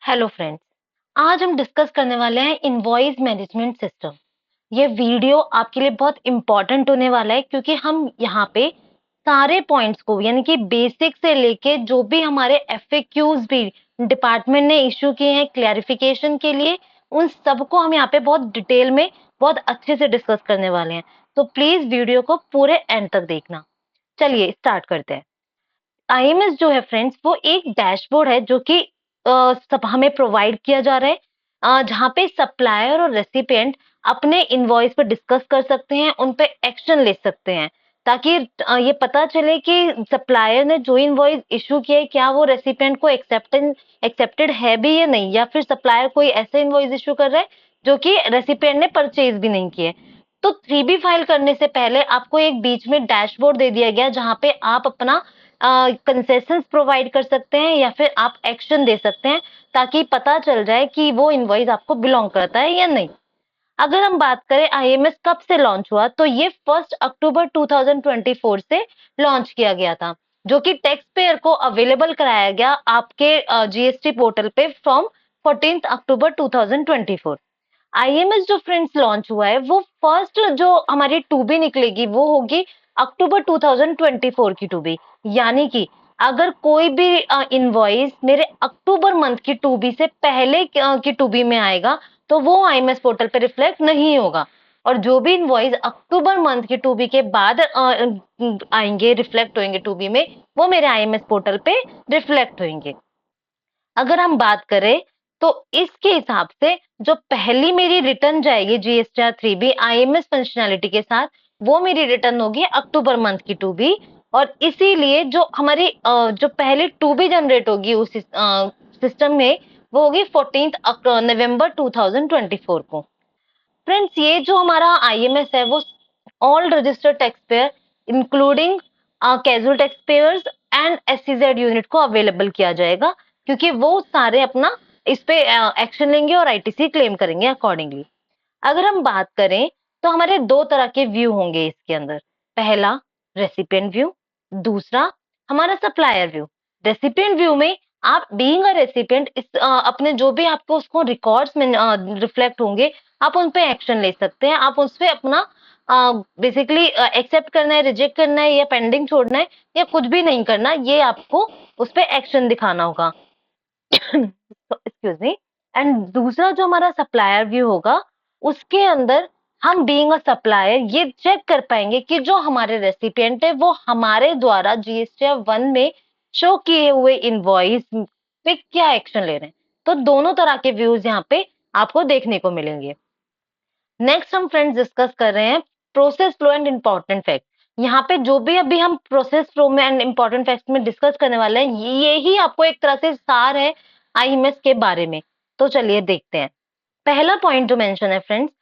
Hello friends. आज हम discuss करने वाले हैं इनवॉइस मैनेजमेंट सिस्टम। ये वीडियो आपके लिए बहुत इंपॉर्टेंट होने वाला है क्योंकि हम यहाँ पे सारे पॉइंट्स को यानी कि बेसिक से लेके जो भी हमारे एफएक्यूज भी डिपार्टमेंट ने इश्यू किए हैं क्लैरिफिकेशन के लिए, उन सबको हम यहाँ पे बहुत डिटेल में बहुत अच्छे से डिस्कस करने वाले हैं। तो प्लीज वीडियो को पूरे एंड तक देखना। चलिए स्टार्ट करते हैं। आईएमएस जो है फ्रेंड्स वो एक डैशबोर्ड है जो कि सब हमें प्रोवाइड किया जा रहा है, जहाँ पे सप्लायर और रेसिपिएंट अपने इनवॉइस पे डिस्कस कर सकते हैं, उन पे एक्शन ले सकते हैं ताकि ये पता चले कि सप्लायर ने जो इनवॉइस इशू किया है क्या वो रेसिपिएंट को एक्सेप्टेड है भी या नहीं, या फिर सप्लायर कोई ऐसा इनवॉइस इशू कर रहा है जो कि रेसिपिएंट ने परचेज भी नहीं किए। तो 3B फाइल करने से पहले आपको एक बीच में डैशबोर्ड दे दिया गया जहाँ पे आप अपना कंसेशंस प्रोवाइड कर सकते हैं या फिर आप एक्शन दे सकते हैं ताकि पता चल जाए कि वो इनवॉइस आपको बिलोंग करता है या नहीं। अगर हम बात करें आईएमएस कब से लॉन्च हुआ, तो ये 1 अक्टूबर 2024 से लॉन्च किया गया था, जो कि टैक्स पेयर को अवेलेबल कराया गया आपके जीएसटी पोर्टल पे फ्रॉम 14 अक्टूबर 2024। आईएमएस जो फ्रेंड्स लॉन्च हुआ है वो फर्स्ट जो हमारी टूबी निकलेगी वो होगी अक्टूबर 2024 की टूबी। यानी कि अगर कोई भी इनवॉइस मेरे अक्टूबर मंथ की टूबी से पहले की टूबी में आएगा तो वो आईएमएस पोर्टल पे रिफ्लेक्ट नहीं होगा, और जो भी इनवॉइस अक्टूबर मंथ की टूबी के बाद आएंगे रिफ्लेक्ट होंगे टूबी में, वो मेरे आईएमएस पोर्टल पे रिफ्लेक्ट होंगे। अगर हम बात करें तो इसके हिसाब से जो पहली मेरी रिटर्न जाएगी जीएसटीआर 3B आईएमएस फंक्शनैलिटी के साथ, वो मेरी रिटर्न होगी अक्टूबर मंथ की 2B। और इसीलिए जो हमारी जो पहली 2B जनरेट होगी उस सिस्टम में, वो होगी 14 नवंबर 2024 को। फ्रेंड्स, ये जो हमारा आईएमएस है वो all registered tax payer including casual tax payers and SCZ unit को अवेलेबल किया जाएगा, क्योंकि वो सारे अपना इस पे एक्शन लेंगे और आईटीसी क्लेम करेंगे अकॉर्डिंगली। अगर हम बात करें तो हमारे दो तरह के व्यू होंगे इसके अंदर। पहला रेसिपिएंट व्यू, दूसरा हमारा सप्लायर व्यू। रेसिपिएंट व्यू में आप बीइंग अ रेसिपिएंट अपने जो भी आपको उसको रिकॉर्ड्स में रिफ्लेक्ट होंगे, आप उन पे एक्शन ले सकते हैं। आप उस पे अपना बेसिकली एक्सेप्ट करना है, रिजेक्ट करना है या पेंडिंग छोड़ना है या कुछ भी नहीं करना, ये आपको उस पे एक्शन दिखाना होगा। Excuse me. एंड दूसरा जो हमारा सप्लायर व्यू होगा, उसके अंदर हम बीइंग अ सप्लायर ये चेक कर पाएंगे कि जो हमारे रेसिपिएंट है वो हमारे द्वारा जीएसटीआर 1 में शो किए हुए इनवॉइस पे क्या एक्शन ले रहे हैं। तो दोनों तरह के व्यूज यहाँ पे आपको देखने को मिलेंगे। नेक्स्ट हम फ्रेंड्स डिस्कस कर रहे हैं process flow and important fact. यहाँ पे जो भी अभी हम प्रोसेस फ्लो में एंड इंपॉर्टेंट फैक्ट में डिस्कस करने वाले हैं, ये ही आपको एक तरह से सार है आईएमएस के बारे में। तो चलिए देखते हैं। पहला पॉइंट जो मेंशन है फ्रेंड्स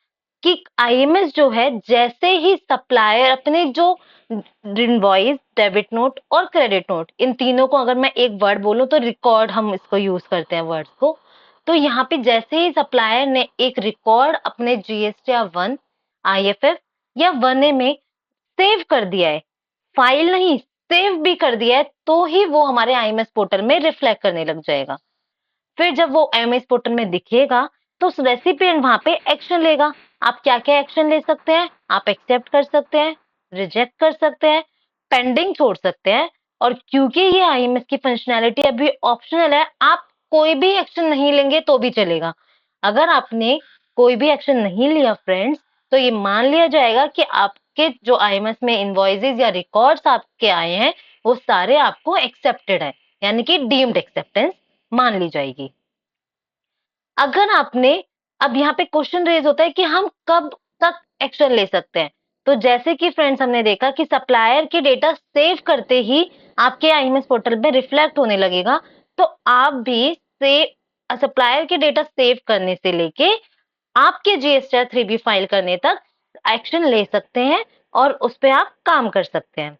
कि आईएमएस जो है जैसे ही सप्लायर अपने जो इनवॉइस, डेबिट नोट और क्रेडिट नोट, इन तीनों को अगर मैं एक वर्ड बोलूं तो रिकॉर्ड हम इसको यूज करते हैं वर्ड्स को। तो यहाँ पे जैसे ही सप्लायर ने एक रिकॉर्ड अपने जीएसटीआर 1 आईएफएफ या 1A में सेव कर दिया है, फाइल नहीं सेव भी कर दिया है, तो ही वो हमारे आईएमएस पोर्टल में रिफ्लेक्ट करने लग जाएगा। फिर जब वो एमएस पोर्टल में दिखेगा तो उस रेसिपिएंट वहां पे एक्शन लेगा। आप क्या क्या एक्शन ले सकते हैं? आप एक्सेप्ट कर सकते हैं, रिजेक्ट कर सकते हैं, पेंडिंग छोड़ सकते हैं। और क्योंकि ये आईएमएस की फंक्शनैलिटी अभी ऑप्शनल है, आप कोई भी एक्शन नहीं लेंगे तो भी चलेगा। अगर आपने कोई भी एक्शन नहीं लिया फ्रेंड्स, तो ये मान लिया जाएगा कि आपके जो आईएमएस में इनवॉइसेस या रिकॉर्ड्स आपके आए हैं वो सारे आपको एक्सेप्टेड है, यानी कि डीम्ड एक्सेप्टेंस मान ली जाएगी। अगर आपने अब यहाँ पे क्वेश्चन रेज होता है कि हम कब तक एक्शन ले सकते हैं। तो जैसे कि फ्रेंड्स हमने देखा कि सप्लायर के डेटा सेव करते ही आपके आईएमएस पोर्टल पे रिफ्लेक्ट होने लगेगा, तो आप भी से सप्लायर के डेटा सेव करने से लेके आपके जीएसटीआर 3B फाइल करने तक एक्शन ले सकते हैं और उस पर आप काम कर सकते हैं।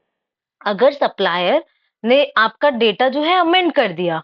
अगर सप्लायर ने आपका डेटा जो है अमेंड कर दिया,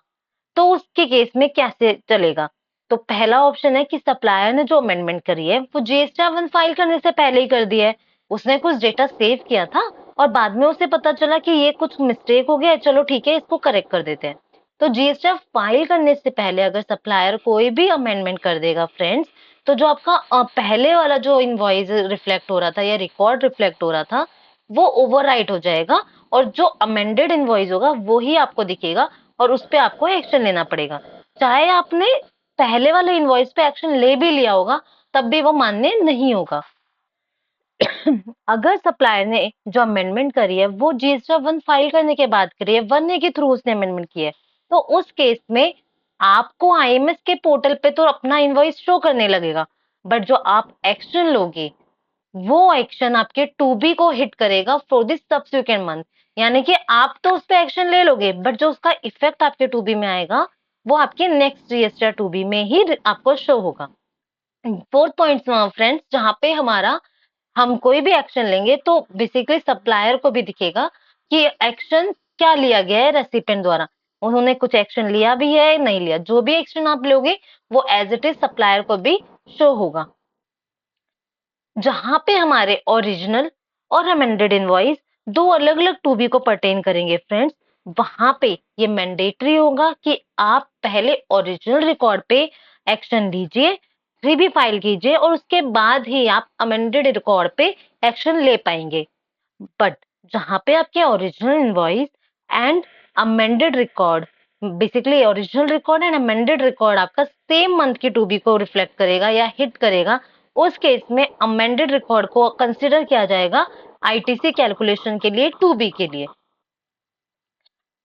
तो उसके केस में कैसे चलेगा? तो पहला ऑप्शन है कि सप्लायर ने जो अमेंडमेंट करी है वो जीएसटीआर 1 फाइल करने से पहले ही कर दिया है। उसने कुछ डेटा सेव किया था और बाद में उसे पता चला कि ये कुछ मिस्टेक हो गया है, चलो ठीक है इसको करेक्ट कर देते हैं। तो जीएसटी फाइल करने से पहले अगर सप्लायर कोई भी अमेंडमेंट कर देगा फ्रेंड्स, तो जो आपका पहले वाला जो इनवॉइस रिफ्लेक्ट हो रहा था या रिकॉर्ड रिफ्लेक्ट हो रहा था, वो ओवरराइट हो जाएगा और जो अमेंडेड इनवॉइस होगा वो ही आपको दिखेगा और उस पे आपको एक्शन लेना पड़ेगा। चाहे आपने पहले वाले इनवॉइस पे एक्शन ले भी लिया होगा, तब भी वो मान्य नहीं होगा। अगर सप्लायर ने जो अमेंडमेंट करी है वो जीएसटी 1 फाइल करने के बाद करी है, 1A के थ्रू उसने अमेंडमेंट की है, तो उस केस में आपको आईएमएस के पोर्टल पे तो अपना इनवॉइस शो करने लगेगा, बट जो आप एक्शन लोगे वो एक्शन आपके टू बी को हिट करेगा फॉर दिस सब्सिक्वेंट मंथ। यानी कि आप तो उस पर एक्शन ले लोगे, बट जो उसका इफेक्ट आपके टू बी में आएगा वो आपके नेक्स्ट जीएसटी टू बी में ही आपको शो होगा। फोर्थ पॉइंट फ्रेंड्स, जहां पे हमारा हम कोई भी एक्शन लेंगे तो बेसिकली सप्लायर को भी दिखेगा कि एक्शन क्या लिया गया है रेसिपिएंट द्वारा, उन्होंने कुछ एक्शन लिया भी है नहीं लिया, जो भी एक्शन आप लोगे वो एज इट इज सप्लायर को भी शो होगा। जहां पे हमारे ओरिजिनल और अमेंडेड इनवॉइस दो अलग अलग टू बी को पर्टेन करेंगे फ्रेंड्स, वहां पे ये मैंडेटरी होगा कि आप पहले ओरिजिनल रिकॉर्ड पे एक्शन लीजिए, 3B फाइल कीजिए और उसके बाद ही आप अमेंडेड रिकॉर्ड पे एक्शन ले पाएंगे। बट जहां पे आपके original invoice and amended record, basically original record and amended record आपका सेम मंथ की टू बी को रिफ्लेक्ट करेगा या हिट करेगा, उस केस में अमेंडेड रिकॉर्ड को कंसिडर किया जाएगा आईटीसी कैलकुलेशन के लिए टू बी के लिए।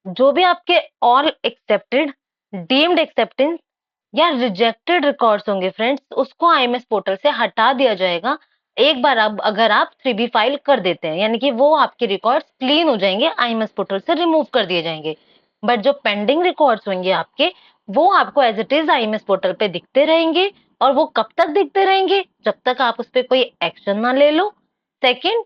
जो भी आपके ऑल एक्सेप्टेड, डीम्ड एक्सेप्टेंस या रिजेक्टेड रिकॉर्ड्स होंगे फ्रेंड्स, उसको आईएमएस पोर्टल से हटा दिया जाएगा एक बार अब अगर आप 3B फाइल कर देते हैं, यानी कि वो आपके रिकॉर्ड्स क्लीन हो जाएंगे, आईएमएस पोर्टल से रिमूव कर दिए जाएंगे। बट जो पेंडिंग रिकॉर्ड्स होंगे आपके, वो आपको as it is IMS portal पे दिखते रहेंगे और वो कब तक दिखते रहेंगे, जब तक आप उस पर कोई एक्शन ना ले लो। सेकेंड,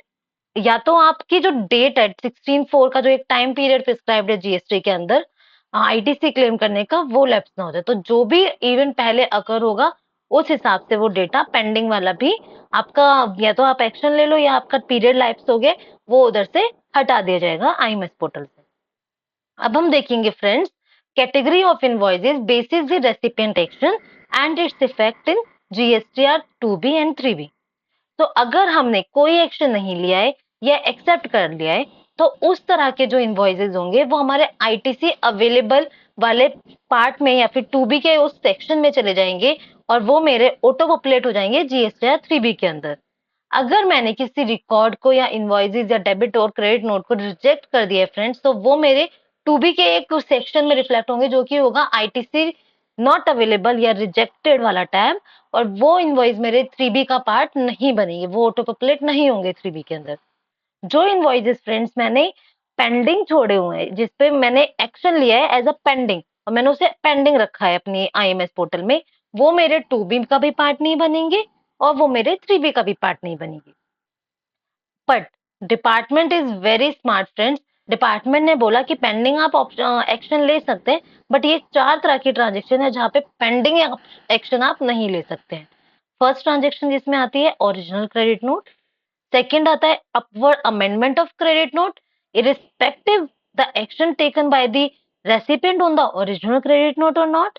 या तो आपकी जो डेट है 16/4 का जो एक टाइम पीरियड प्रिस्क्राइब्ड है जीएसटी के अंदर आईटीसी क्लेम करने का, वो लैप्स ना हो जाए, तो जो भी इवेंट पहले अकर होगा उस हिसाब से वो डेटा पेंडिंग वाला भी आपका, या तो आप एक्शन ले लो या आपका पीरियड लैप्स हो गए, वो उधर से हटा दिया जाएगा आईएमएस पोर्टल से। अब हम देखेंगे friends category of invoices basis the recipient action and its effect in GSTR 2B and 3B। तो अगर हमने कोई एक्शन नहीं लिया है या एक्सेप्ट कर लिया है, तो उस तरह के जो इनवॉइसेस होंगे वो हमारे आईटीसी अवेलेबल वाले पार्ट में या फिर 2B के उस सेक्शन में चले जाएंगे और वो मेरे ऑटो पॉपुलेट हो जाएंगे जीएसटी 3B के अंदर। अगर मैंने किसी रिकॉर्ड को या इनवॉइसेस या डेबिट और क्रेडिट नोट को रिजेक्ट कर दिया है फ्रेंड्स, तो वो मेरे 2B के एक सेक्शन में रिफ्लेक्ट होंगे जो कि होगा आईटीसी नॉट अवेलेबल या रिजेक्टेड वाला टैब, और वो इनवॉइस मेरे 3B का पार्ट नहीं बनेंगे, वो ऑटो पॉपुलेट नहीं होंगे 3B के अंदर। जो इनवॉइसेस फ्रेंड्स मैंने पेंडिंग छोड़े हुए हैं, जिसपे मैंने एक्शन लिया है एज अ पेंडिंग और मैंने उसे पेंडिंग रखा है अपनी आईएमएस पोर्टल में, वो मेरे 2B का भी पार्ट नहीं बनेंगे और वो मेरे 3B का भी पार्ट नहीं बनेंगे। But department is very smart friends, department ने बोला कि पेंडिंग आप एक्शन ले सकते हैं, बट ये चार तरह की ट्रांजेक्शन है जहाँ पे पेंडिंग एक्शन आप नहीं ले सकते हैं। फर्स्ट ट्रांजेक्शन जिसमें आती है ओरिजिनल क्रेडिट नोट, सेकंड आता है upward amendment of credit note irrespective the action taken by the recipient on the original credit note or not.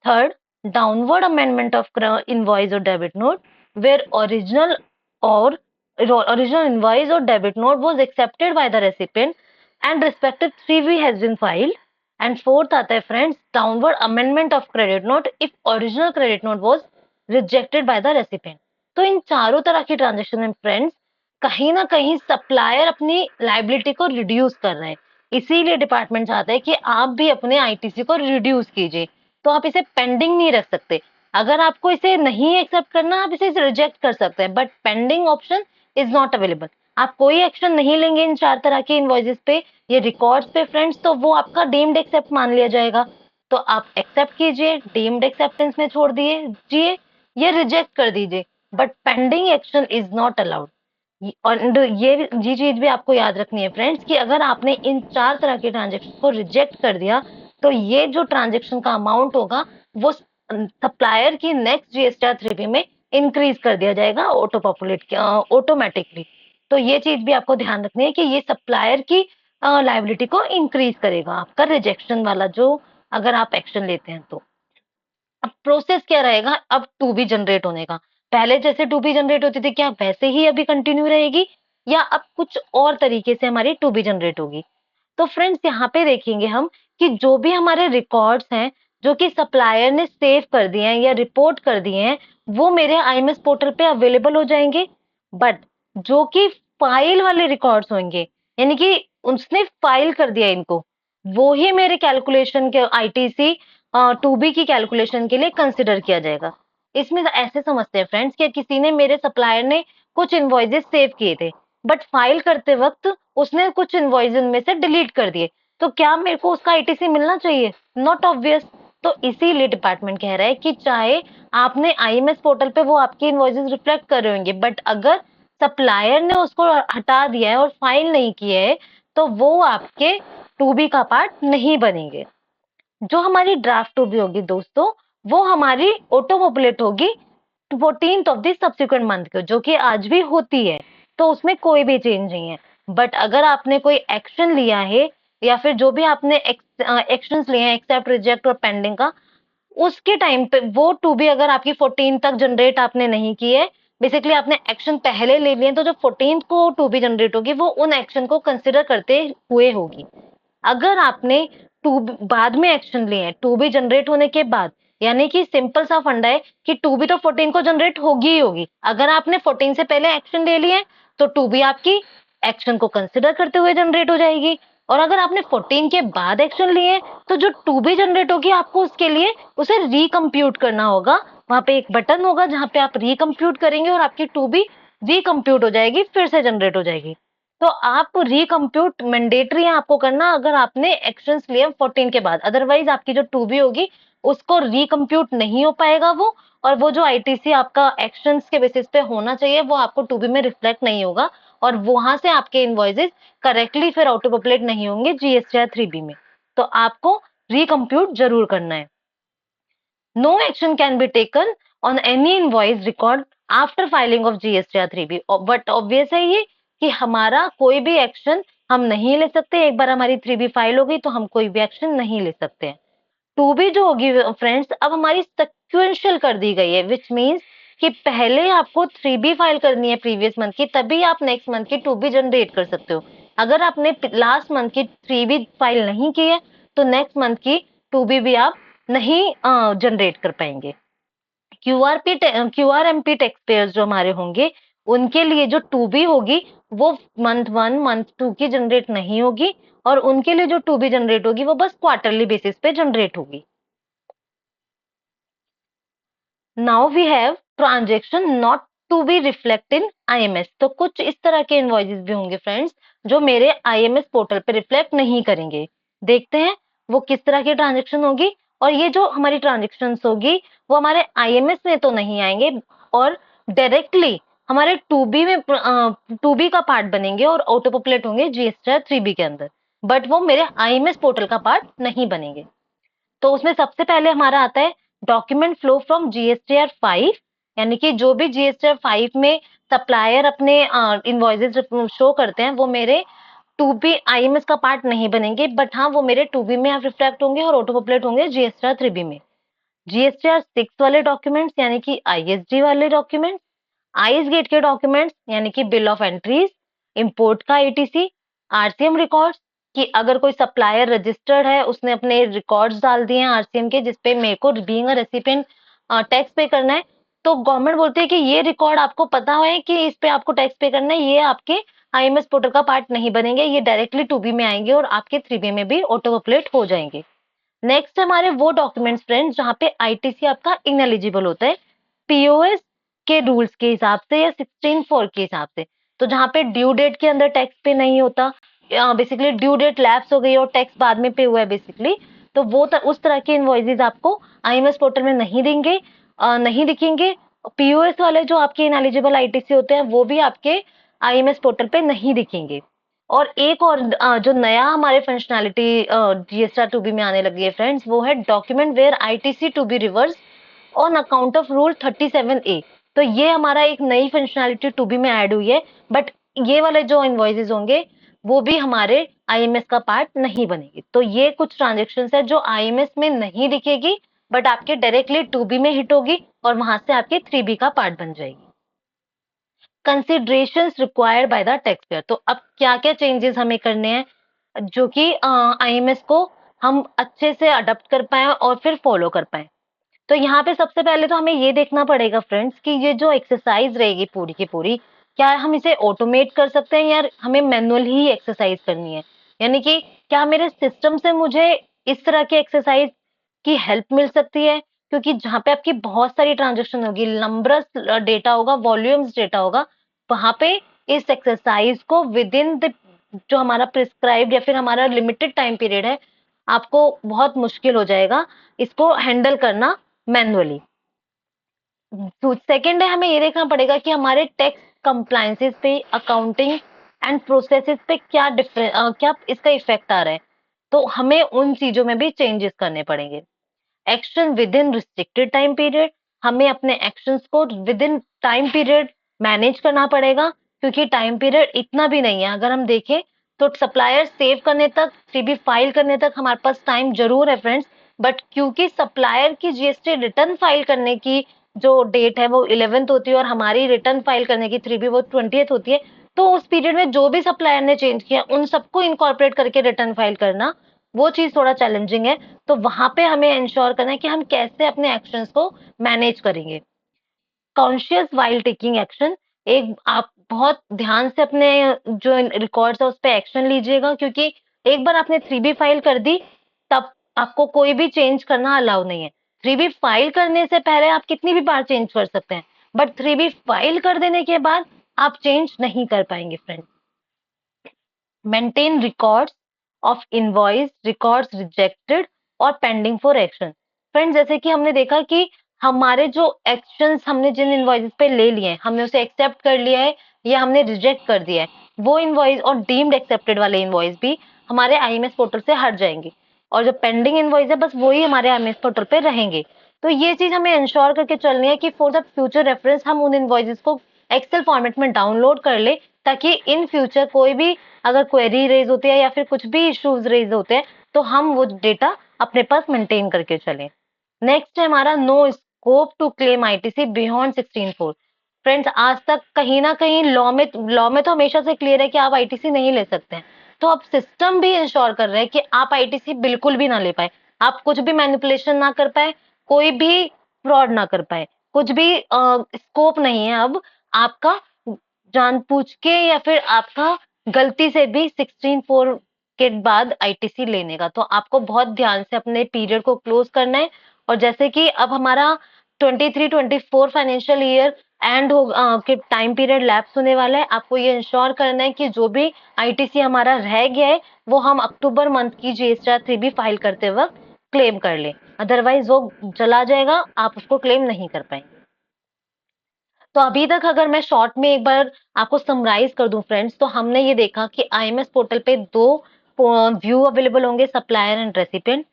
Third, downward amendment of invoice or debit note where or original invoice or debit note was accepted by the recipient and respective 3B has been filed. And fourth आता है friends downward amendment of credit note if original credit note was rejected by the recipient. तो इन चारों तरह की transaction में friends कहीं ना कहीं सप्लायर अपनी लाइबिलिटी को रिड्यूस कर रहे हैं, इसीलिए डिपार्टमेंट चाहता है कि आप भी अपने आईटीसी को रिड्यूस कीजिए। तो आप इसे पेंडिंग नहीं रख सकते, अगर आपको इसे नहीं एक्सेप्ट करना आप इसे रिजेक्ट कर सकते हैं, but pending option is not available. आप कोई एक्शन नहीं लेंगे इन चार तरह के इनवॉइसेस पे, ये रिकॉर्ड्स पे फ्रेंड्स, तो वो आपका डीम्ड एक्सेप्ट मान लिया जाएगा। तो आप एक्सेप्ट कीजिए, डीम्ड एक्सेप्टेंस में छोड़ दीजिए, ये रिजेक्ट कर दीजिए, but pending action is not allowed. और ये चीज भी आपको याद रखनी है फ्रेंड्स कि अगर आपने इन चार तरह के ट्रांजेक्शन को रिजेक्ट कर दिया, तो ये जो ट्रांजेक्शन का अमाउंट होगा वो सप्लायर की नेक्स्ट जीएसटी 3B में इंक्रीज कर दिया जाएगा ऑटो पॉपुलेट ऑटोमेटिकली। तो ये चीज भी आपको ध्यान रखनी है कि ये सप्लायर की लाइबिलिटी को इंक्रीज करेगा, आपका रिजेक्शन वाला जो अगर आप एक्शन लेते हैं तो। अब प्रोसेस क्या रहेगा अब टू बी जनरेट होने का? पहले जैसे टू बी जनरेट होती थी क्या वैसे ही अभी कंटिन्यू रहेगी, या अब कुछ और तरीके से हमारी टू बी जनरेट होगी? तो फ्रेंड्स यहाँ पे देखेंगे हम कि जो भी हमारे रिकॉर्ड्स हैं, जो कि सप्लायर ने सेव कर दिए हैं या रिपोर्ट कर दिए हैं, वो मेरे आईएमएस पोर्टल पे अवेलेबल हो जाएंगे। बट जो कि फाइल वाले रिकॉर्ड्स होंगे, यानी कि उसने फाइल कर दिया इनको, वो ही मेरे कैलकुलेशन के आईटीसी टू बी की कैलकुलेशन के लिए कंसिडर किया जाएगा। इसमें ऐसे समझते हैं फ्रेंड्स कि किसी ने मेरे सप्लायर ने कुछ इनवॉइसेस सेव किए थे, बट फाइल करते वक्त उसने कुछ इनवॉइस में से डिलीट कर दिए, तो क्या मेरे को उसका आईटीसी मिलना चाहिए? Not obvious. तो इसीलिए डिपार्टमेंट कह रहा है कि चाहे आपने आईएमएस पोर्टल पे वो आपके इनवॉइसेस रिफ्लेक्ट कर रहे होंगे, बट अगर सप्लायर ने उसको हटा दिया है और फाइल नहीं किया है, तो वो आपके टू बी का पार्ट नहीं बनेंगे। जो हमारी ड्राफ्ट टू बी होगी दोस्तों, वो हमारी ऑटो पॉपुलेट होगी 14th of the subsequent month को, जो कि आज भी होती है, तो उसमें कोई भी चेंज नहीं है। बट अगर आपने कोई एक्शन लिया है या फिर जो भी आपने एक्शंस लिए हैं एक्सेप्ट रिजेक्ट और पेंडिंग का, उसके टाइम पे वो टू बी अगर आपकी 14 तक जनरेट आपने नहीं की है, बेसिकली आपने एक्शन पहले ले लिए, तो जो 14 को टू बी जनरेट होगी वो उन एक्शन को कंसिडर करते हुए होगी। अगर आपने टू बाद में एक्शन लिए हैं टू बी जनरेट होने के बाद, यानी कि सिंपल सा फंडा है कि टू बी तो 14 को जनरेट होगी ही होगी। अगर आपने 14 से पहले एक्शन ले लिए तो टू बी आपकी एक्शन को कंसिडर करते हुए जनरेट हो जाएगी, और अगर आपने 14 के बाद एक्शन लिए तो जो टू बी जनरेट होगी आपको उसके लिए उसे रिकम्प्यूट करना होगा। वहां पे एक बटन होगा जहां पे आप रिकम्प्यूट करेंगे और आपकी टू बी रिकम्प्यूट हो जाएगी, फिर से जनरेट हो जाएगी। तो आप रिकम्प्यूट मैंडेटरी है आपको करना अगर आपने एक्शंस लिए 14 के बाद, अदरवाइज आपकी जो टू बी होगी उसको रिकम्प्यूट नहीं हो पाएगा वो, और वो जो आईटीसी आपका एक्शंस के बेसिस पे होना चाहिए वो आपको टू बी में रिफ्लेक्ट नहीं होगा, और वहां से आपके इनवॉइसेस करेक्टली फिर ऑटो पॉपुलेट नहीं होंगे जीएसटीआर 3बी में। तो आपको रिकम्प्यूट जरूर करना है। No action can be taken on any invoice record after filing of GSTR 3B. But obvious है ये कि हमारा कोई भी एक्शन हम नहीं ले सकते, एक बार हमारी 3B फाइल हो गई तो हम कोई भी एक्शन नहीं ले सकते हैं। 2B जो होगी फ्रेंड्स अब हमारी सिक्वेंशियल कर दी गई है, विच मीन्स कि पहले आपको 3B फाइल करनी है प्रीवियस मंथ की, तभी आप नेक्स्ट मंथ की 2B जनरेट कर सकते हो। अगर आपने लास्ट मंथ की 3B फाइल नहीं की है तो नेक्स्ट मंथ की 2B भी आप नहीं जनरेट कर पाएंगे। क्यूआरएमपी टैक्स पेयर्स जो हमारे होंगे उनके लिए जो टू बी होगी वो मंथ 1 मंथ 2 की जनरेट नहीं होगी, और उनके लिए जो टू बी जनरेट होगी वो बस क्वार्टरली बेसिस पे जनरेट होगी। Now we have transaction not to be reflect in IMS. तो कुछ इस तरह के इनवॉइसेस भी होंगे फ्रेंड्स जो मेरे आईएमएस पोर्टल पे रिफ्लेक्ट नहीं करेंगे। देखते हैं वो किस तरह की ट्रांजेक्शन होगी, और ये जो हमारी ट्रांजेक्शन होगी वो हमारे आईएमएस में तो नहीं आएंगे और डायरेक्टली हमारे टू बी का पार्ट बनेंगे और ऑटो पॉपुलेट होंगे जीएसटीआर 3बी के अंदर, बट वो मेरे आईएमएस पोर्टल का पार्ट नहीं बनेंगे। तो उसमें सबसे पहले हमारा आता है डॉक्यूमेंट फ्लो फ्रॉम जीएसटीआर 5, यानी कि जो भी जीएसटीआर 5 में सप्लायर अपने इनवॉइसेस शो करते हैं वो मेरे टू बी आईएमएस का पार्ट नहीं बनेंगे, बट हाँ वो मेरे टू बी में रिफ्लेक्ट होंगे और ऑटो पॉपुलेट होंगे जीएसटीआर 3बी में। जीएसटीआर 6 वाले डॉक्यूमेंट्स यानी कि आईएसडी वाले डॉक्यूमेंट्स, आईएस गेट के डॉक्यूमेंट्स यानी कि बिल ऑफ एंट्रीज, इंपोर्ट का आईटीसी, आरसीएम रिकॉर्ड्स कि अगर कोई सप्लायर रजिस्टर्ड है उसने अपने रिकॉर्ड्स डाल दिए हैं आरसीएम के जिसपे मेरे को बीइंग अ रेसिपिएंट टैक्स पे करना है, तो गवर्नमेंट बोलती है कि ये रिकॉर्ड आपको पता है कि इस पे आपको टैक्स पे करना है, ये आपके आईएमएस पोर्टल का पार्ट नहीं बनेंगे, ये डायरेक्टली टू बी में आएंगे और आपके 3बी में भी ऑटो पॉपुलेट हो जाएंगे। नेक्स्ट हमारे वो डॉक्यूमेंट्स फ्रेंड्स जहाँ पे आईटीसी आपका इनएलिजिबल होता है पीओएस के रूल्स के हिसाब से या 16(4) के हिसाब से। तो जहाँ पे ड्यू डेट के अंदर टैक्स पे नहीं होता, बेसिकली ड्यू डेट लैप्स हो गई और टैक्स बाद में पे हुआ है बेसिकली, तो वो उस तरह के इनवॉइसेस आपको आईएमएस पोर्टल में नहीं देंगे, नहीं दिखेंगे। पीओएस वाले जो आपके इनएलिजिबल आईटीसी होते हैं वो भी आपके आईएमएस पोर्टल पे नहीं दिखेंगे। और एक और जो नया हमारे फंक्शनैलिटी जीएसटीआर 2बी में आने लगी है फ्रेंड्स वो है document where ITC to be reverse on account of rule 37A। तो ये हमारा एक नई फंक्शनैलिटी 2बी में ऐड हुई है, बट ये वाले जो इनवॉइसेस होंगे वो भी हमारे आईएमएस का पार्ट नहीं बनेगी। तो ये कुछ ट्रांजेक्शन है जो आईएमएस में नहीं दिखेगी, बट आपके डायरेक्टली 2B में हिट होगी और वहां से आपके 3B का पार्ट बन जाएगी। Considerations required by the tax payer. तो अब क्या क्या चेंजेस हमें करने हैं जो कि आईएमएस को हम अच्छे से अडॉप्ट कर पाए और फिर फॉलो कर पाए। तो यहाँ पे सबसे पहले तो हमें ये देखना पड़ेगा फ्रेंड्स कि ये जो एक्सरसाइज रहेगी पूरी की पूरी, क्या हम इसे ऑटोमेट कर सकते हैं या हमें मैनुअल ही एक्सरसाइज करनी है। यानी कि क्या मेरे सिस्टम से मुझे इस तरह की एक्सरसाइज की हेल्प मिल सकती है, क्योंकि जहाँ पे आपकी बहुत सारी ट्रांजेक्शन होगी, नंबरस डेटा होगा, वॉल्यूम्स डेटा होगा, वहां पे इस एक्सरसाइज को विद इन द जो हमारा प्रिस्क्राइब्ड या फिर हमारा लिमिटेड टाइम पीरियड है, आपको बहुत मुश्किल हो जाएगा इसको हैंडल करना मैनुअली। सेकंड है, हमें ये देखना पड़ेगा कि हमारे टैक्स कंप्लायंसेस पे, अकाउंटिंग एंड प्रोसेसेस पे क्या इसका इफेक्ट आ रहा है। तो हमें उन चीजों में भी चेंजेस करने पड़ेंगे। Action with in restricted time period, हमें अपने एक्शंस को with in time period manage करना पड़ेगा, क्योंकि टाइम पीरियड इतना भी नहीं है। अगर हम देखें तो सप्लायर सेव करने तक, सीबी फाइल करने तक हमारे पास टाइम जरूर है फ्रेंड्स, बट क्योंकि सप्लायर की जीएसटी रिटर्न फाइल करने की जो डेट है वो 11th होती है और हमारी रिटर्न फाइल करने की 3B वो 20th होती है, तो उस पीरियड में जो भी सप्लायर ने चेंज किया उन सबको इनकॉर्पोरेट करके रिटर्न फाइल करना, वो चीज थोड़ा चैलेंजिंग है। तो वहां पे हमें इंश्योर करना है कि हम कैसे अपने एक्शंस को मैनेज करेंगे। कॉन्शियस वाइल टेकिंग एक्शन, एक आप बहुत ध्यान से अपने जो रिकॉर्ड्स है उस पे एक्शन लीजिएगा, क्योंकि एक बार आपने 3B फाइल कर दी तब आपको कोई भी चेंज करना अलाउ नहीं है। 3B फाइल करने से पहले आप कितनी भी बार चेंज कर सकते हैं, बट 3B फाइल कर देने के बाद आप चेंज नहीं कर पाएंगे friends. Maintain records of invoice, records rejected और पेंडिंग फॉर एक्शन। फ्रेंड्स, जैसे कि हमने देखा कि हमारे जो एक्शंस हमने जिन इनवॉइस पे ले लिए हैं, हमने उसे एक्सेप्ट कर लिया है या हमने रिजेक्ट कर दिया है, वो इनवॉइस और डीम्ड एक्सेप्टेड वाले इनवॉइस भी हमारे आईएमएस पोर्टल से हट जाएंगे, और जो पेंडिंग इनवॉइस है बस वही हमारे आईएमएस पोर्टल पे रहेंगे। तो ये चीज हमें इंश्योर करके चलनी है कि फॉर द फ्यूचर रेफरेंस हम उन इनवॉइसेस को एक्सेल फॉर्मेट में डाउनलोड कर ले, ताकि इन फ्यूचर कोई भी अगर क्वेरी रेज होती है या फिर कुछ भी इश्यूज रेज होते हैं तो हम वो डेटा अपने पास मेंटेन करके चलें। नेक्स्ट है हमारा no scope to claim ITC beyond 16(4). Friends, आज तक कहीं ना कहीं लॉ में तो हमेशा से क्लियर है कि आप आईटीसी नहीं ले सकते हैं। तो अब सिस्टम भी इंश्योर कर रहे हैं कि आप आईटीसी बिल्कुल भी ना ले पाए, आप कुछ भी मैनिपुलेशन ना कर पाए, कोई भी फ्रॉड ना कर पाए, कुछ भी स्कोप नहीं है अब आपका जानबूझ के या फिर आपका गलती से भी 16(4) के बाद आईटीसी लेने का। तो आपको बहुत ध्यान से अपने पीरियड को क्लोज करना है। और जैसे कि अब हमारा 23-24 फाइनेंशियल ईयर एंड हो के टाइम पीरियड लैप्स होने वाला है, आपको ये इंश्योर करना है कि जो भी आईटीसी हमारा रह गया है वो हम अक्टूबर मंथ की जीएसटी 3B फाइल करते वक्त क्लेम कर ले, अदरवाइज वो चला जाएगा, आप उसको क्लेम नहीं कर पाएंगे। तो अभी तक अगर मैं शॉर्ट में एक बार आपको समराइज कर दूं फ्रेंड्स, तो हमने ये देखा कि आईएमएस पोर्टल पे दो व्यू अवेलेबल होंगे, सप्लायर एंड रेसिपिएंट।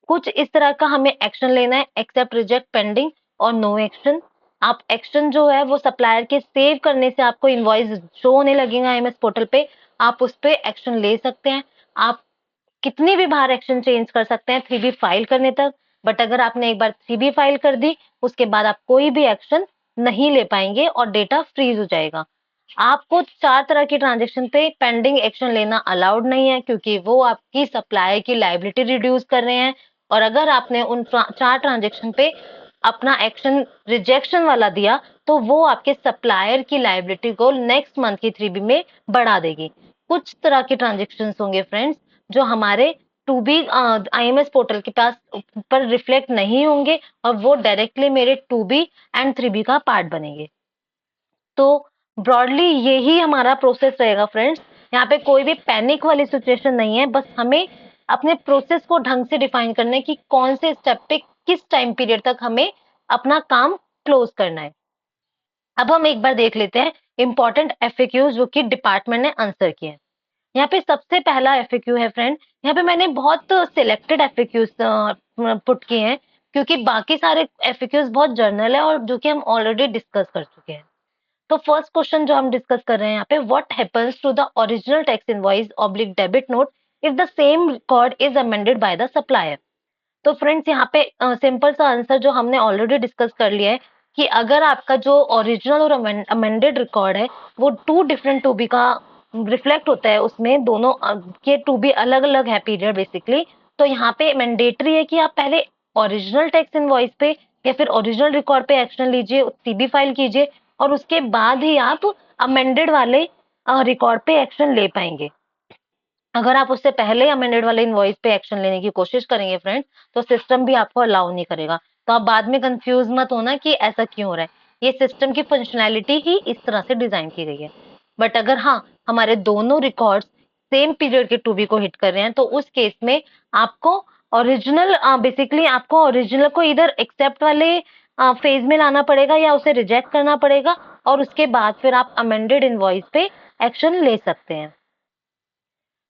कुछ इस तरह का हमें एक्शन लेना है, एक्सेप्ट, रिजेक्ट, पेंडिंग और नो एक्शन। आप एक्शन जो है वो सप्लायर के सेव करने से आपको इनवॉइस शो होने लगेगा आईएमएस पोर्टल पे, आप उस पे एक्शन ले सकते हैं। आप कितनी भी बार एक्शन चेंज कर सकते हैं 3B फाइल करने तक, बट अगर आपने एक बार 3B फाइल कर दी उसके बाद आप कोई भी एक्शन नहीं ले पाएंगे और डेटा फ्रीज हो जाएगा। आपको 4 तरह की ट्रांजेक्शन पे पेंडिंग एक्शन लेना अलाउड नहीं है, क्योंकि वो आपकी सप्लाई की लायबिलिटी रिड्यूस कर रहे हैं। और अगर आपने उन 4 ट्रांजेक्शन पे अपना एक्शन रिजेक्शन वाला दिया तो वो आपके सप्लायर की लायबिलिटी को नेक्स्ट मंथ की 3B में बढ़ा देगी। कुछ तरह के ट्रांजेक्शन होंगे फ्रेंड्स जो हमारे टू बी आईएमएस पोर्टल के पास पर रिफ्लेक्ट नहीं होंगे और वो डायरेक्टली मेरे 2B एंड 3B का पार्ट बनेंगे। तो ब्रॉडली यही हमारा प्रोसेस रहेगा फ्रेंड्स। यहाँ पे कोई भी पैनिक वाली सिचुएशन नहीं है, बस हमें अपने प्रोसेस को ढंग से डिफाइन करना है कि कौन से स्टेप पे किस टाइम पीरियड तक हमें अपना काम क्लोज करना है। अब हम एक बार देख लेते हैं इंपॉर्टेंट एफएक्यूज जो कि डिपार्टमेंट ने आंसर किए हैं। यहाँ पे सबसे पहला एफएक्यू है फ्रेंड, यहाँ पे मैंने बहुत सिलेक्टेड एफएक्यूज पुट किए हैं, क्योंकि बाकी सारे एफएक्यूज बहुत जर्नल है और जो कि हम ऑलरेडी डिस्कस कर चुके हैं। तो फर्स्ट क्वेश्चन जो हम डिस्कस कर रहे हैं यहाँ पे, what happens to the original tax invoice oblique debit note if the same record is amended by the supplier. तो फ्रेंड्स यहाँ पे सिंपल सा आंसर जो हमने ऑलरेडी डिस्कस कर लिया है कि अगर आपका जो ओरिजिनल और अमेंडेड रिकॉर्ड है वो टू डिफरेंट टू बी का रिफ्लेक्ट होता है, उसमें दोनों के टू बी अलग अलग है पीरियड बेसिकली, तो यहाँ पे मैंडेटरी है कि आप पहले ओरिजिनल टैक्स इनवॉइस पे या फिर ओरिजिनल रिकॉर्ड पे एक्शन लीजिए, सीबी फाइल कीजिए और उसके बाद ही आप अमेंडेड वाले रिकॉर्ड पे एक्शन ले पाएंगे। अगर आप उससे पहले अमेंडेड वाले इनवॉइस पे एक्शन लेने की कोशिश करेंगे फ्रेंड, तो सिस्टम भी आपको अलाउ नहीं करेगा। तो आप बाद में कंफ्यूज मत होना कि ऐसा क्यों हो रहा है, ये सिस्टम की फंक्शनैलिटी ही इस तरह से डिजाइन की गई है। बट अगर हाँ हमारे दोनों रिकॉर्ड्स सेम पीरियड के टू बी को हिट कर रहे हैं, तो उस केस में आपको ओरिजिनल बेसिकली आपको ओरिजिनल को इधर एक्सेप्ट वाले फेज में लाना पड़ेगा या उसे रिजेक्ट करना पड़ेगा, और उसके बाद फिर आप अमेंडेड इनवॉइस पे एक्शन ले सकते हैं।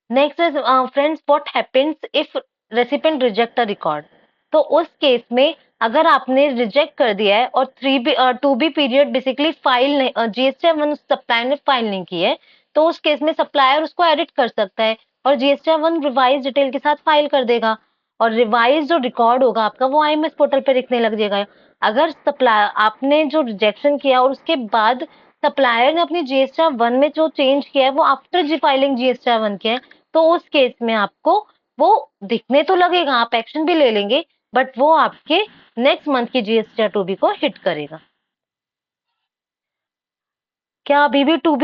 Next is friends, what happens if recipient reject a record. तो उस केस में अगर आपने रिजेक्ट कर दिया है और to be period basically file नहीं, जीएसटी 1 सप्लायर ने फाइल नहीं की है, तो उस केस में सप्लायर उसको एडिट कर सकता है और जीएसटी 1 रिवाइज डिटेल के साथ फाइल कर देगा, और रिवाइज जो रिकॉर्ड होगा आपका वो आईएमएस पोर्टल पे दिखने लग जाएगा। अगर सप्लायर आपने जो रिजेक्शन किया और उसके बाद सप्लायर ने अपनी जीएसटी 1 में जो चेंज किया है वो आफ्टर जी फाइलिंग जीएसटी 1 किया है, तो उस केस में आपको वो दिखने तो लगेगा, आप एक्शन भी ले लेंगे, बट वो आपके नेक्स्ट मंथ की जीएसटी 2 बी को हिट करेगा। क्या अभी भी टू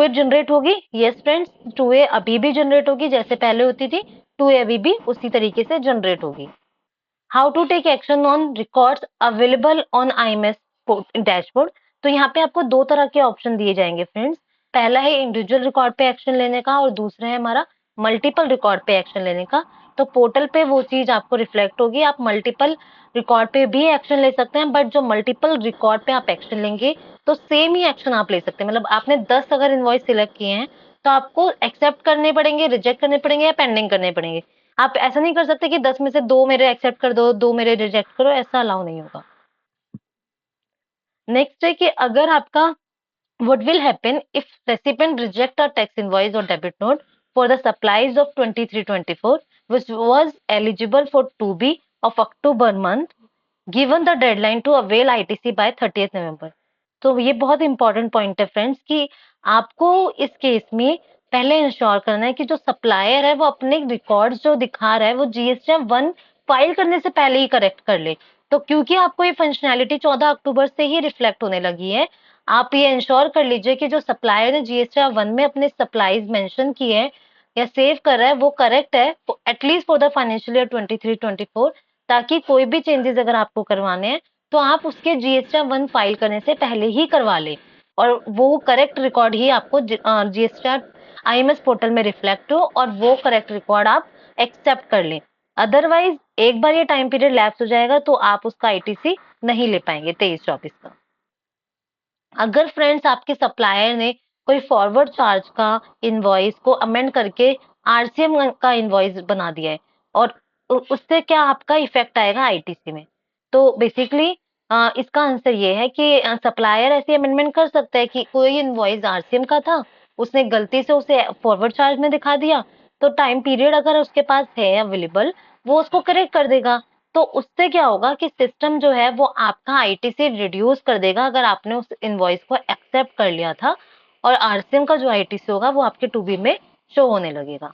ए जनरेट होगी? यस फ्रेंड्स, टू ए अभी भी जनरेट होगी, जैसे पहले होती थी टू ए अभी भी उसी तरीके से जनरेट होगी। How to take action on records available on IMS dashboard. तो यहाँ पे आपको दो तरह के ऑप्शन दिए जाएंगे फ्रेंड्स। पहला है इंडिविजुअल रिकॉर्ड पे एक्शन लेने का और दूसरा है हमारा मल्टीपल रिकॉर्ड पे एक्शन लेने का। तो पोर्टल पे वो चीज आपको रिफ्लेक्ट होगी, आप मल्टीपल रिकॉर्ड पे भी एक्शन ले सकते हैं, बट जो मल्टीपल रिकॉर्ड पे आप एक्शन लेंगे तो सेम ही एक्शन आप ले सकते हैं। मतलब आपने 10 अगर इनवॉइस सिलेक्ट किए हैं तो आपको एक्सेप्ट करने पड़ेंगे, रिजेक्ट करने पड़ेंगे या पेंडिंग करने पड़ेंगे। आप ऐसा नहीं कर सकते कि 10 में से 2 मेरे एक्सेप्ट कर दो, 2 मेरे रिजेक्ट करो, ऐसा अलाउ नहीं होगा। नेक्स्ट है कि अगर आपका what will happen if recipient reject a tax invoice or debit note for the supplies of 23-24 which was eligible for 2B of October month given the deadline to avail ITC by 30th November। तो ये बहुत important point है friends कि आपको इस case में पहले ensure करना है कि जो सप्लायर है वो अपने रिकॉर्ड्स जो दिखा रहा है वो जीएसटी 1 फाइल करने से पहले ही करेक्ट कर ले। तो क्योंकि आपको ये फंक्शनैलिटी 14 अक्टूबर से ही रिफ्लेक्ट होने लगी है, आप ये इंश्योर कर लीजिए कि जो सप्लायर ने जीएसटी 1 में अपने सप्लाईज मेंशन किए हैं या सेव कर रहा है वो करेक्ट है, at least for the financial year 23-24, ताकि कोई भी चेंजेस अगर आपको करवाने हैं तो आप उसके जीएसटी 1 फाइल करने से पहले ही करवा लें और वो करेक्ट रिकॉर्ड ही आपको जीएसटी आईएमएस पोर्टल में रिफ्लेक्ट हो और वो करेक्ट रिकॉर्ड आप एक्सेप्ट कर लें। अदरवाइज एक बार ये टाइम पीरियड लैप्स हो जाएगा तो आप उसका आईटीसी नहीं ले पाएंगे 23-24 का। अगर फ्रेंड्स आपके सप्लायर ने कोई फॉरवर्ड चार्ज का इनवॉइस को अमेंड करके आरसीएम का इनवॉइस बना दिया है और उससे क्या आपका इफेक्ट आएगा आईटीसी में, तो बेसिकली इसका आंसर ये है कि सप्लायर ऐसी अमेंडमेंट कर सकता है कि कोई इनवॉइस आरसीएम का था, उसने गलती से उसे फॉरवर्ड चार्ज में दिखा दिया, तो टाइम पीरियड अगर उसके पास है अवेलेबल वो उसको करेक्ट कर देगा। तो उससे क्या होगा कि सिस्टम जो है वो आपका आईटीसी रिड्यूस कर देगा अगर आपने उस इनवॉइस को एक्सेप्ट कर लिया था, और आरसीएम का जो आईटीसी होगा वो आपके टू बी में शो होने लगेगा।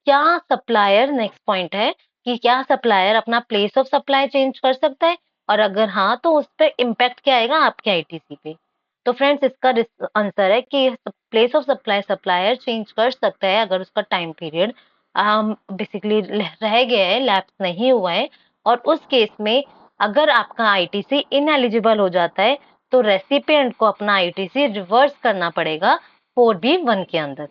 क्या सप्लायर, नेक्स्ट पॉइंट है कि क्या सप्लायर अपना प्लेस ऑफ सप्लाई चेंज कर सकता है, और अगर हाँ तो उस पर इम्पैक्ट क्या आएगा आपके आईटीसी पे। तो फ्रेंड्स इसका आंसर है कि place of supply supplier change कर सकता है अगर उसका टाइम पीरियड बेसिकली रह गया है, लैप्स नहीं हुआ है, और उस केस में अगर आपका आईटीसी इनएलिजिबल हो जाता है तो रेसिपिएंट को अपना आईटीसी रिवर्स करना पड़ेगा 4B1 के अंदर।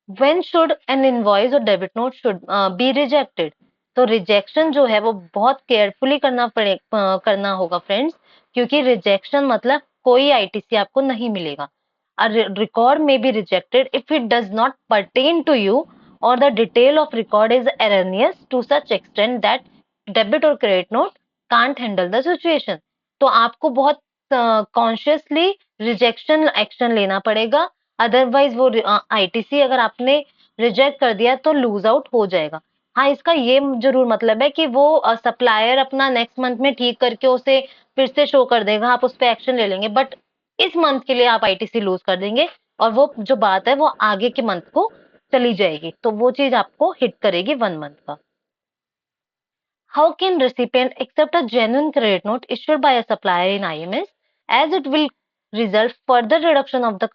When should an invoice or debit note should be rejected? तो रिजेक्शन जो है वो बहुत केयरफुली करना होगा फ्रेंड्स, क्योंकि रिजेक्शन मतलब कोई आईटीसी आपको नहीं मिलेगा। A record may be rejected if it does not pertain to you or the detail of record is erroneous to such extent that debit or credit note can't handle the situation। तो आपको बहुत consciously rejection action लेना पड़ेगा otherwise वो ITC अगर आपने reject कर दिया तो लूज आउट हो जाएगा। हाँ, इसका ये जरूर मतलब है कि वो सप्लायर अपना नेक्स्ट मंथ में ठीक करके उसे फिर से शो कर देगा, आप उस पर एक्शन ले लेंगे, बट इस मंथ के लिए आप आईटीसी लूज कर देंगे और वो जो बात है वो आगे के मंथ को चली जाएगी, तो वो चीज आपको हिट करेगी 1 मंथ का। How can recipient accept a genuine credit note issued by a supplier in IMS, as it will result further reduction of the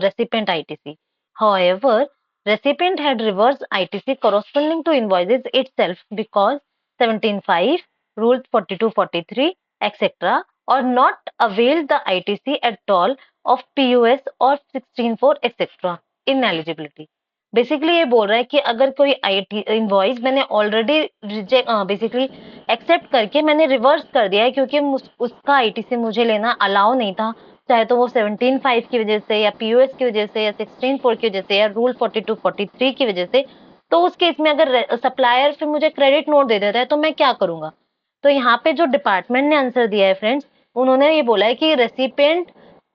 recipient ITC? However, recipient had reversed ITC corresponding to invoices itself because 17.5, Rule 4243, etc., or not availed the ITC at all of POS or 16.4, etc. Ineligibility. Basically ये बोल रहा है कि अगर कोई IT invoice मैंने already reject basically accept करके मैंने रिवर्स कर दिया है क्योंकि उसका आईटीसी मुझे लेना अलाउ नहीं था, चाहे तो वो 17.5 की वजह से या पीओएस की वजह से या 16.4 की वजह से या रूल 4243 की वजह से, तो उस केस में अगर सप्लायर फिर मुझे क्रेडिट नोट दे देता है तो मैं क्या करूंगा? तो यहाँ पे जो डिपार्टमेंट ने आंसर दिया है फ्रेंड्स, उन्होंने ये बोला है कि रेसिपिएंट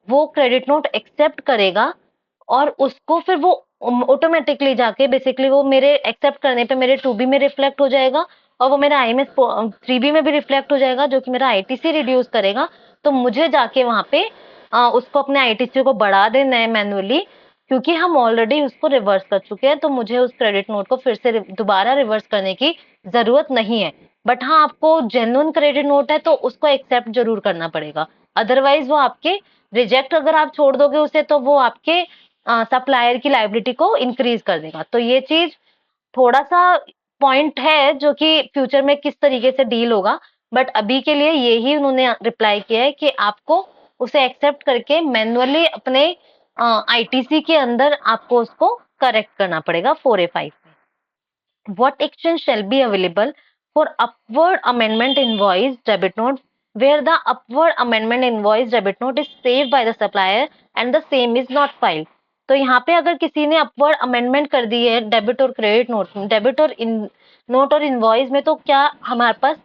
वो क्रेडिट नोट एक्सेप्ट करेगा और उसको फिर वो ऑटोमेटिकली जाके बेसिकली वो मेरे एक्सेप्ट करने पे मेरे 2B में रिफ्लेक्ट हो जाएगा और वो मेरा IMS 3B में भी रिफ्लेक्ट हो जाएगा, जो कि मेरा आईटीसी रिड्यूस करेगा। तो मुझे जाके वहां पे उसको अपने आईटीसी को बढ़ा देना है मैन्युअली, क्योंकि हम ऑलरेडी उसको रिवर्स कर चुके हैं, तो मुझे उस क्रेडिट नोट को फिर से दोबारा रिवर्स करने की जरूरत नहीं है। बट हाँ, आपको जेन्युइन क्रेडिट नोट है तो उसको एक्सेप्ट जरूर करना पड़ेगा, अदरवाइज वो आपके रिजेक्ट अगर आप छोड़ दोगे उसे तो वो आपके सप्लायर की लाइबिलिटी को इंक्रीज कर देगा। तो ये चीज थोड़ा सा पॉइंट है जो कि फ्यूचर में किस तरीके से डील होगा, बट अभी के लिए यही उन्होंने रिप्लाई किया है कि आपको उसे एक्सेप्ट करके मैन्युअली अपने आईटीसी के अंदर आपको उसको करेक्ट करना पड़ेगा 4A5 में। What action shall be available for upward amendment invoice debit note where the upward amendment invoice debit note is saved by the supplier and the same is not filed? तो यहाँ पे अगर किसी ने upward amendment कर दी है debit और credit note, debit और नोट और इनवॉइस में, तो क्या हमारे पास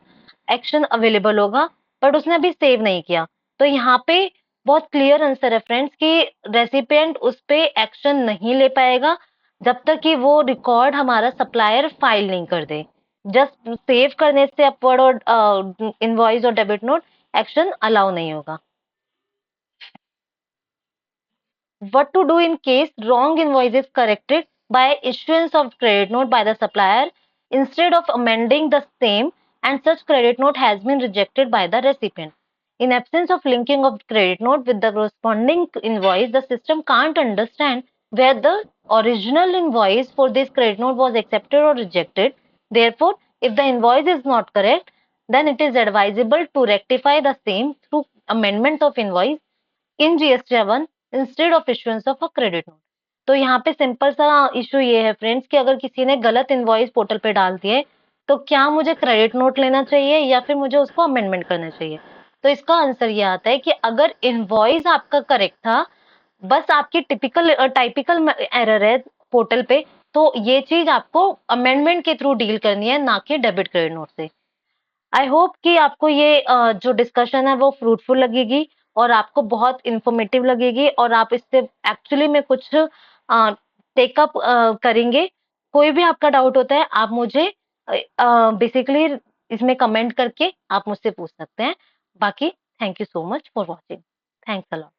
एक्शन अवेलेबल होगा? बट उसने अभी सेव नहीं किया, तो यहाँ पे बहुत क्लियर आंसर है फ्रेंड्स कि रेसिपिएंट उस पे एक्शन नहीं ले पाएगा जब तक कि वो रिकॉर्ड हमारा सप्लायर फाइल नहीं कर दे। जस्ट सेव करने से अपवर्ड और इनवॉइस और डेबिट नोट एक्शन अलाउ नहीं होगा। What to do in case wrong invoice is corrected by issuance of credit note by the supplier instead of amending the same, and such credit note has been rejected by the recipient? In absence of linking of credit note with the corresponding invoice, the system can't understand where the original invoice for this credit note was accepted or rejected. Therefore, if the invoice is not correct, then it is advisable to rectify the same through amendment of invoice in GS7 instead of issuance of a credit note. तो यहाँ पे simple सा issue ये है friends कि अगर किसी ने गलत इनवॉइस पोर्टल पे डाल दिए तो क्या मुझे क्रेडिट नोट लेना चाहिए या फिर मुझे उसको अमेंडमेंट करना चाहिए? तो इसका आंसर ये आता है कि अगर इनवॉइस आपका करेक्ट था, बस आपकी टिपिकल टाइपिकल एरर है पोर्टल पे, तो ये चीज आपको अमेंडमेंट के थ्रू डील करनी है, ना कि डेबिट क्रेडिट नोट से। आई होप कि आपको ये जो डिस्कशन है वो फ्रूटफुल लगेगी और आपको बहुत इंफॉर्मेटिव लगेगी और आप इससे एक्चुअली में कुछ टेकअप करेंगे। कोई भी आपका डाउट होता है आप मुझे बेसिकली इसमें कमेंट करके आप मुझसे पूछ सकते हैं। बाकी thank you so much for watching. Thanks a lot.